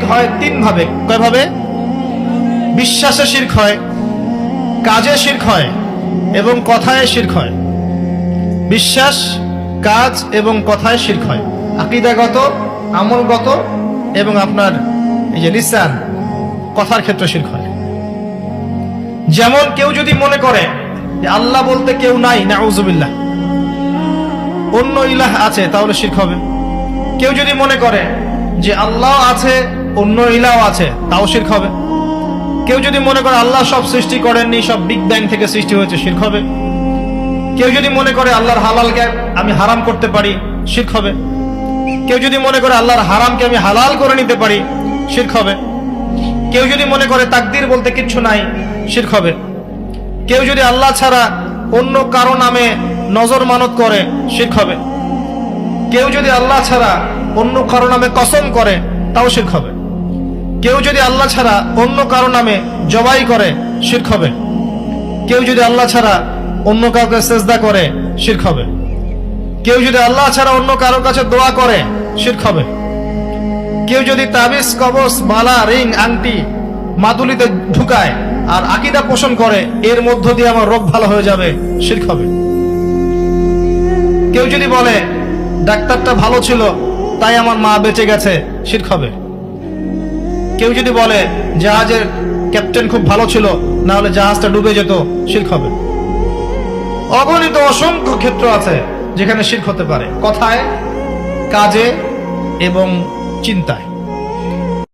হয় তিন ভাবে। কয় ভাবে? বিশ্বাসে শিরক হয়, কাজে শিরক হয় এবং কথায় শিরক হয়। বিশ্বাস, কাজ এবং কথায় শিরক হয়। আকীদাগত, আমলগত এবং আপনার এই যে লিসান, কথার ক্ষেত্রে শিরক হয়। যেমন কেউ যদি মনে করে যে আল্লাহ বলতে কেউ নাই, নাউযুবিল্লাহ, অন্য ইলাহ আছে, তাহলে শিরক হবে। কেউ যদি মনে করে যে আল্লাহ আছে, অন্য ইলাহ আছে, তাও শিরক হবে। কেউ যদি মনে করে আল্লাহ সব সৃষ্টি করেননি, সব বিগ ব্যাং থেকে সৃষ্টি হয়েছে, শিরক হবে। কেউ যদি মনে করে আল্লাহর হালালকে আমি হারাম করতে পারি, শিরক হবে। কেউ যদি মনে করে আল্লাহর হারামকে আমি হালাল করে নিতে পারি, শিরক হবে। কেউ যদি মনে করে তাকদীর বলতে কিচ্ছু নাই, শিরক হবে। কেউ যদি আল্লাহ ছাড়া অন্য কারো নামে নজর মানত করে, শিরক হবে। কেউ যদি আল্লাহ ছাড়া অন্য কারো নামে কসম করে, তাও শিরক হবে। কেউ যদি আল্লাহ ছাড়া অন্য কারো নামে জবাই করে, শিরক হবে। কেউ যদি আল্লাহ ছাড়া অন্য কাউকে সেজদা করে, শিরক হবে। কেউ যদি আল্লাহ ছাড়া অন্য কারো কাছে দোয়া করে, শিরক হবে। কেউ যদি তাবিজ, কবজ, মালা, রিং, আংটি মাদুলিতে ঢুকায় আর আকীদা পোষণ করে এর মধ্য দিয়ে আমার রোগ ভালো হয়ে যাবে, শিরক হবে। কেউ যদি বলে ডাক্তারটা ভালো ছিল তাই আমার মা বেঁচে গেছে, শিরক হবে। কেউ যদি বলে জাহাজের ক্যাপ্টেন খুব ভালো ছিল, না হলে জাহাজটা ডুবে যেত, শিরক হবে। অগণিত অসংখ্য ক্ষেত্র আছে যেখানে শিরক হতে পারে, কথায়, কাজে এবং চিন্তায়।